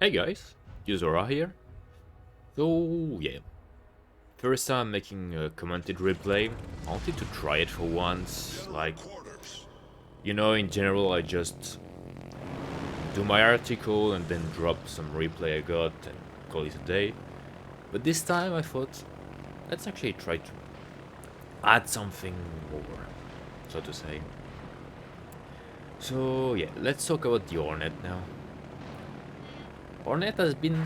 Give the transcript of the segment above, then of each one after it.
Hey guys, Yuzora here. So yeah, first time making a commented replay. I wanted to try it for once. Like, in general I just do my article and then drop some replay I got and call it a day. But this time I thought, let's actually try to add something more, so to say. So yeah, let's talk about the Hornet now. Hornet has been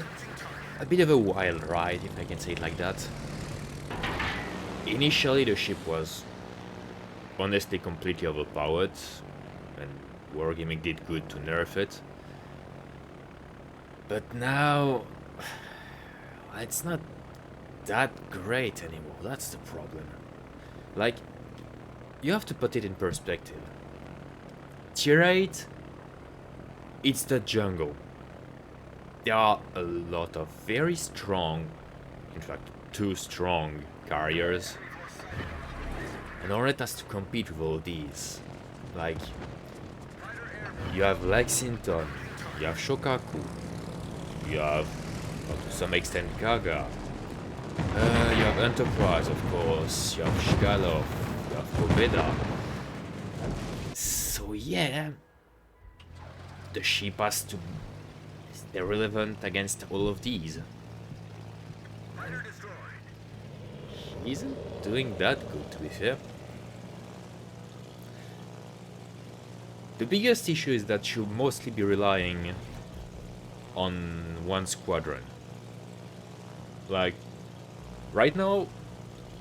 a bit of a wild ride, if I can say it like that. Initially the ship was honestly completely overpowered, and War Gimmick did good to nerf it. But now it's not that great anymore, that's the problem. Like, you have to put it in perspective. Tier 8, it's the jungle. There are a lot of very strong, in fact, too strong carriers. And Hornet has to compete with all these. Like, you have Lexington, you have Shokaku, you have, well, to some extent, Gaga. You have Enterprise, of course, you have Shgalov, you have Torpedo. So yeah, the ship has to stay relevant against all of these. He isn't doing that good, to be fair. The biggest issue is that you'll mostly be relying on one squadron. Like, right now,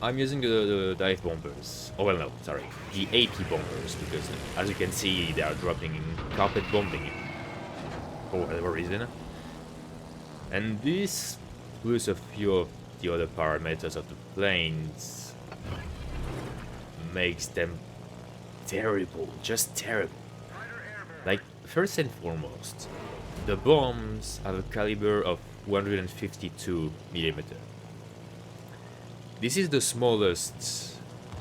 I'm using the dive bombers. Oh, well, no, sorry. The AP bombers, because as you can see, they are dropping in carpet bombing for whatever reason. And this, plus a few of the other parameters of the planes, makes them terrible, just terrible. Like, first and foremost, the bombs have a caliber of 152mm. This is the smallest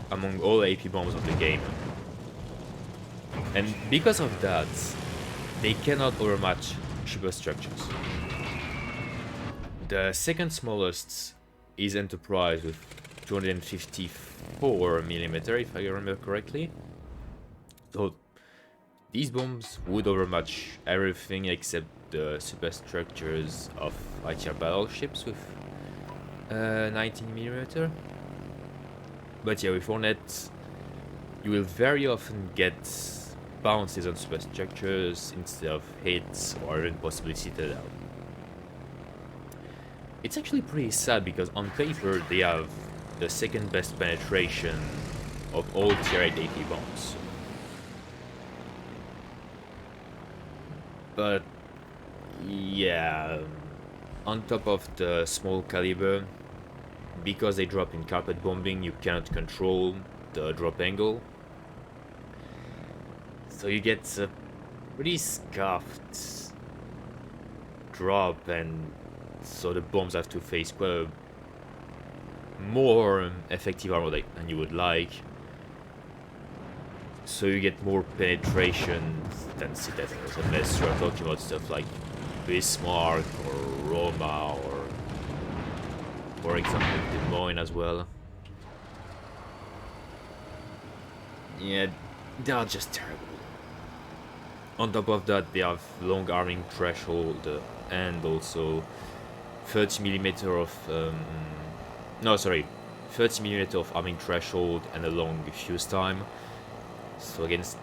among all AP bombs of the game. And because of that, they cannot overmatch superstructures. The second smallest is Enterprise with 254mm, if I remember correctly. So these bombs would overmatch everything except the superstructures of high-tier battleships with 19mm. But yeah, with Hornet, you will very often get bounces on superstructures instead of hits or even possibly Citadel. It's actually pretty sad because on paper they have the second best penetration of all tier 8 AP bombs. But yeah, on top of the small caliber, because they drop in carpet bombing, you cannot control the drop angle. So you get a pretty scuffed drop, and so the bombs have to face quite a more effective armor than you would like. So you get more penetration than Citadels, unless you're talking about stuff like Bismarck or Roma or, for example, Des Moines as well. Yeah, they are just terrible. On top of that, they have long arming threshold and also 30mm of 30mm of arming threshold and a long fuse time. So against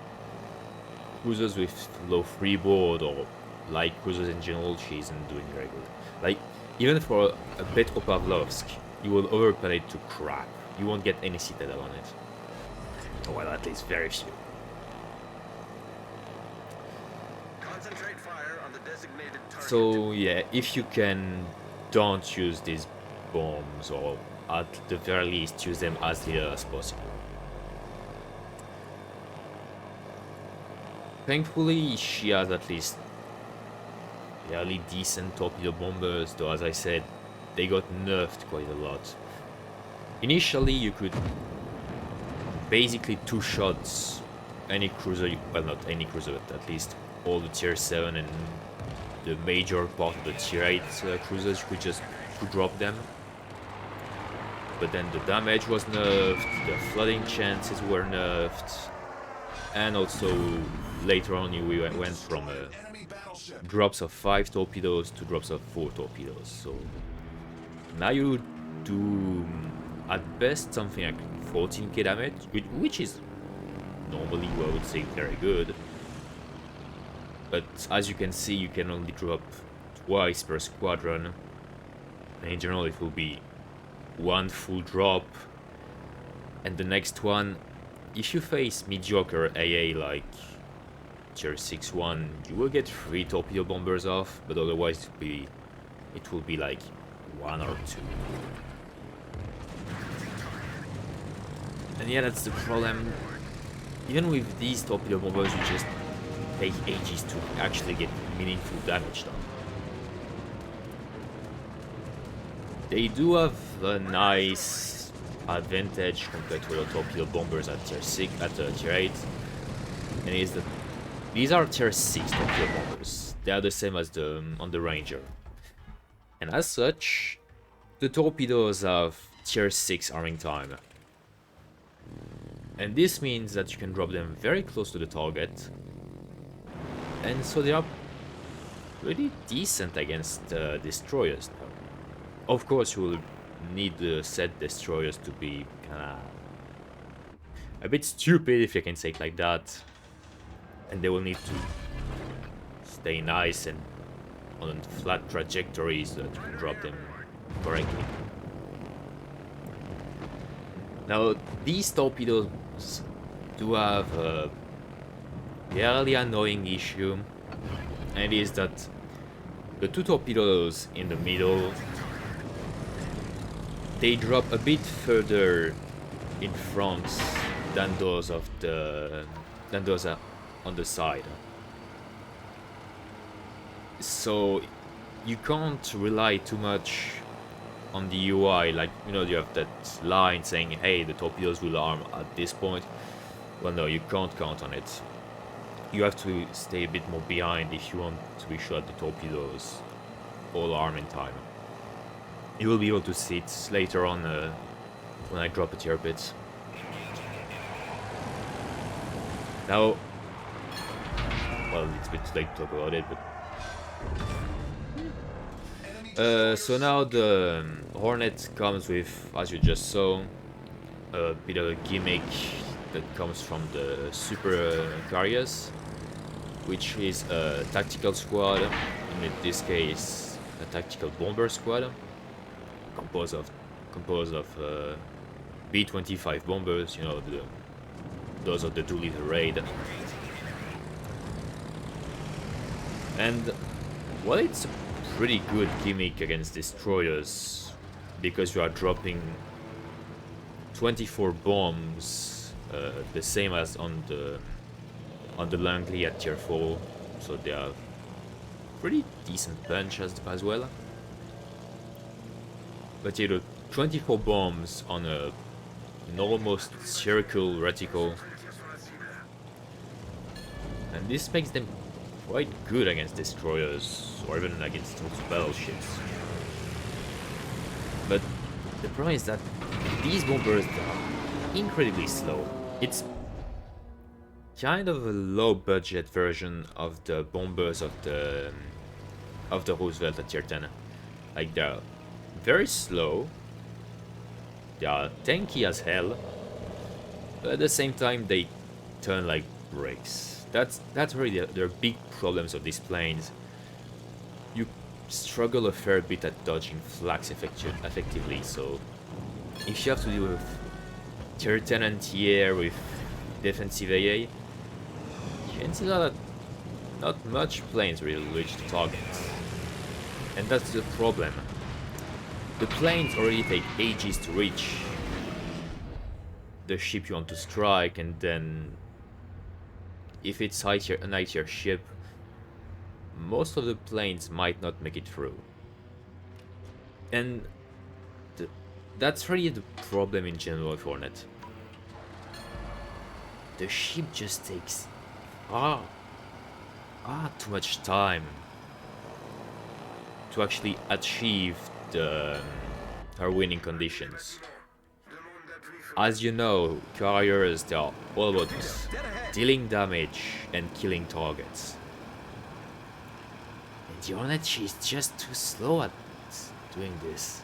cruisers with low freeboard or light cruisers in general, she isn't doing very good. Like, even for a Petropavlovsk, you will overpen it to crap. You won't get any Citadel on it. Well, at least very few. Concentrate fire on the designated target. So yeah, if you can, don't use these bombs, or at the very least use them as little as possible. Thankfully, she has at least fairly decent torpedo bombers, though as I said, they got nerfed quite a lot. Initially, you could basically two shots any cruiser, well, not any cruiser, but at least all the tier 7 and the major part of the tier 8 cruisers, you could drop them. But then the damage was nerfed, the flooding chances were nerfed, and also later on we went from drops of 5 torpedoes to drops of 4 torpedoes. So now you do at best something like 14k damage, which is normally, I would say, very good. But as you can see, you can only drop twice per squadron. And in general, it will be one full drop. And the next one, if you face mediocre AA like tier 6-1, you will get 3 torpedo bombers off, but otherwise it will be like 1 or 2. And yeah, that's the problem. Even with these torpedo bombers, you just take ages to actually get meaningful damage done. They do have a nice advantage compared to the torpedo bombers at tier 6, at tier 8, and it is that these are tier 6 torpedo bombers. They are the same as on the Ranger, and as such, the torpedoes have tier 6 arming time. And this means that you can drop them very close to the target. And so they are pretty decent against destroyers now. Of course, you will need the set destroyers to be kinda a bit stupid, if you can say it like that. And they will need to stay nice and on flat trajectories so that you can drop them correctly. Now, these torpedoes do have a fairly annoying issue, and it is that the 2 torpedoes in the middle, they drop a bit further in front than those of on the side. So you can't rely too much on the UI, like, you know, you have that line saying, hey, the torpedoes will arm at this point. Well, no, you can't count on it. You have to stay a bit more behind if you want to be sure the torpedoes all arm in time. You will be able to see it later on when I drop a tier bit. Now, well, it's a bit late to talk about it, but so now the Hornet comes with, as you just saw, a bit of a gimmick that comes from the super carriers, which is a tactical squad, in this case a tactical bomber squad, composed of B-25 bombers, you know, those are the Doolittle raid. And well, it's a pretty good gimmick against destroyers, because you are dropping 24 bombs, the same as on the Langley at tier 4, so they have pretty decent punch as well. But you know, 24 bombs on an almost circle reticle, and this makes them quite good against destroyers, or even against battleships. But the problem is that these bombers are incredibly slow. It's kind of a low-budget version of the bombers of the Roosevelt at tier 10. Like, they're very slow, they are tanky as hell, but at the same time they turn like bricks. That's really the big problems of these planes. You struggle a fair bit at dodging flags effectively, so if you have to deal with tier 10 anti-air with defensive AA, chances are that not much planes will reach the target. And that's the problem. The planes already take ages to reach the ship you want to strike, and then if it's an high tier ship, most of the planes might not make it through. And that's really the problem in general with Hornet. The ship just takes too much time to actually achieve her winning conditions. As you know, carriers, they are all about dealing damage and killing targets. And the Hornet, she's just too slow at doing this.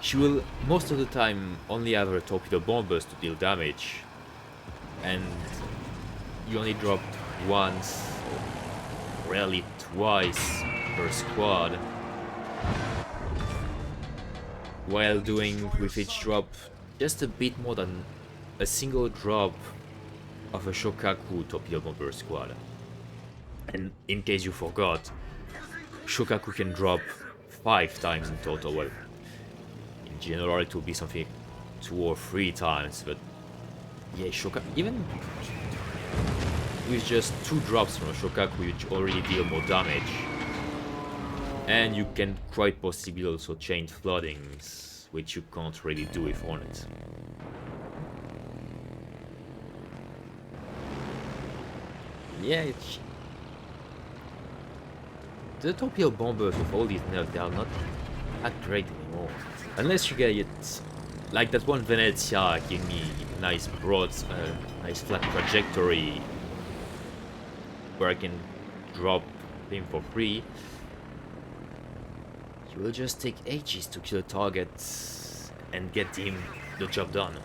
She will most of the time only have her torpedo bombers to deal damage, and you only drop once, or rarely twice per squad, while doing with each drop just a bit more than a single drop of a Shokaku torpedo bomber squad. And in case you forgot, Shokaku can drop 5 times in total. Well, in general it will be something 2 or 3 times, but yeah, Shokaku, even with just 2 drops from a Shokaku, you already deal more damage. And you can quite possibly also chain floodings, which you can't really do with Hornet. Yeah, the torpedo bombers with all these nerfs, they are not that great anymore. Unless you get it like that one Venezia, gave me a nice broad, nice flat trajectory where I can drop him for free. You will just take ages to kill a target and get him the job done.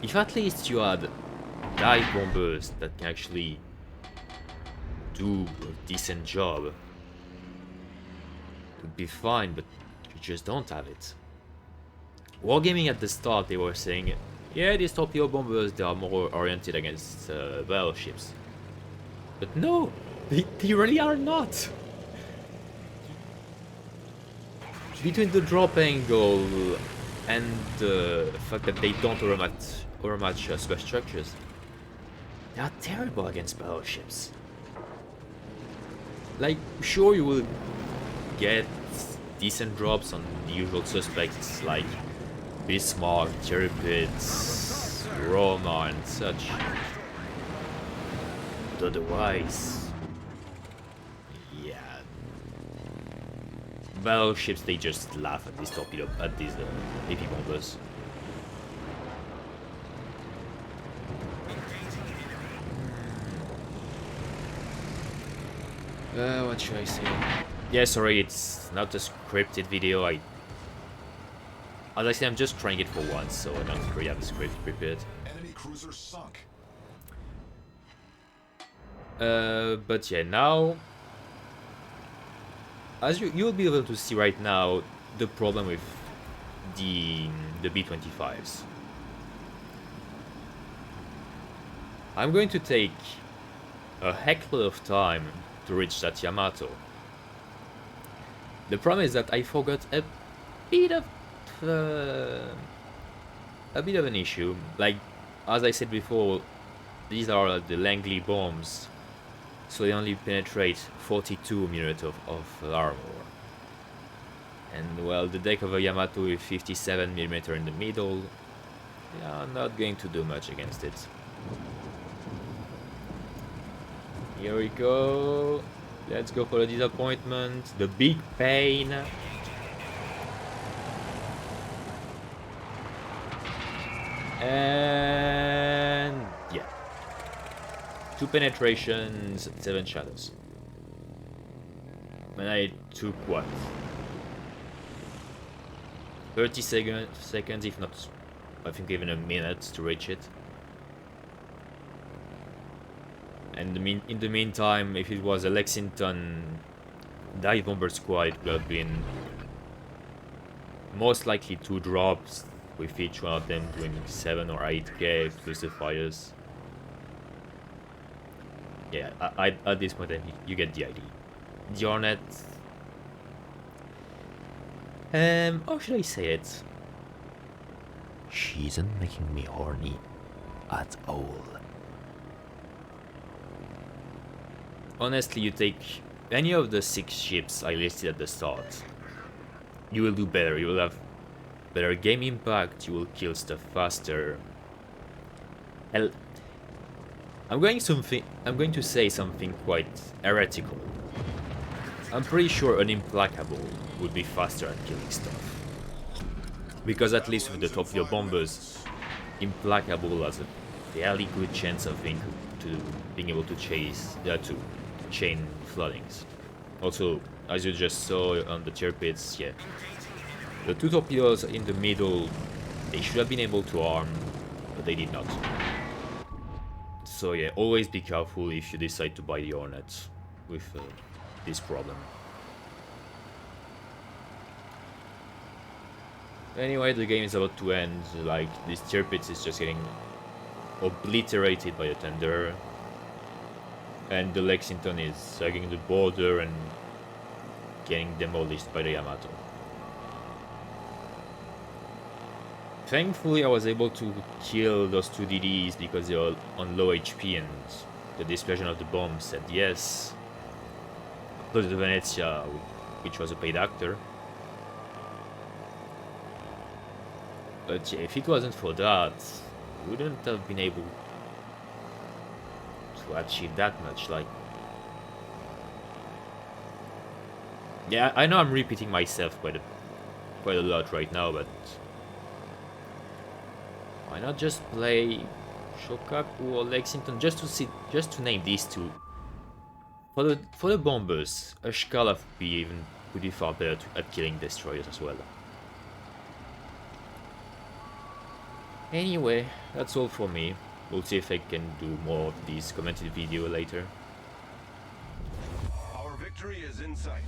If at least you had dive bombers that can actually do a decent job, it would be fine, but you just don't have it. Wargaming at the start, they were saying, yeah, these torpedo bombers, they are more oriented against battleships. But no, they really are not. Between the drop angle and the fact that they don't overmatch superstructures, they are terrible against battleships. Like, sure, you will get decent drops on the usual suspects like Bismarck, Tirpitz, Roma and such. But otherwise, yeah, battleships, they just laugh at these torpedo, at these AP bombers. What should I say? Yeah, sorry, it's not a scripted video. As I say, I'm just trying it for once, so I don't really have a script prepared. Enemy cruiser sunk. But yeah, now, as you'll be able to see right now, the problem with the B-25s. I'm going to take a heckload of time to reach that Yamato. The problem is that I forgot a bit of an issue. Like, as I said before, these are the Langley bombs, so they only penetrate 42mm of armor. And well, the deck of a Yamato with 57mm in the middle, they are not going to do much against it. Here we go. Let's go for the disappointment, the big pain. And yeah, 2 penetrations, 7 shadows. And I took what? 30 seconds, if not, I think even a minute to reach it. And in the meantime, if it was a Lexington dive bomber squad, it would have been most likely 2 drops, with each one of them doing 7 or 8k plus the fires. Yeah, at this point you get the idea. The Hornet, how should I say it? She isn't making me horny at all. Honestly, you take any of the 6 ships I listed at the start, you will do better. You will have better game impact, you will kill stuff faster. Hell, I'm going to say something quite heretical. I'm pretty sure an implacable would be faster at killing stuff. Because at least with the torpedo bombers, implacable has a fairly good chance of being able to to chain floodings. Also, as you just saw on the torpedoes, yeah, the two torpedoes in the middle, they should have been able to arm, but they did not. So yeah, always be careful if you decide to buy the Hornet with this problem. Anyway, the game is about to end. Like, this Tirpitz is just getting obliterated by the tender, and the Lexington is hugging the border and getting demolished by the Yamato. Thankfully, I was able to kill those two DDs because they are on low HP, and the dispersion of the bomb said yes. Plus the Venezia, which was a paid actor. But yeah, if it wasn't for that, we wouldn't have been able to achieve that much. Like, yeah, I know I'm repeating myself quite a lot right now, but why not just play Shokaku or Lexington just to name these two? For the bombers, a Shkala would be far better at killing destroyers as well. Anyway, that's all for me. We'll see if I can do more of these commented video later. Our victory is in sight.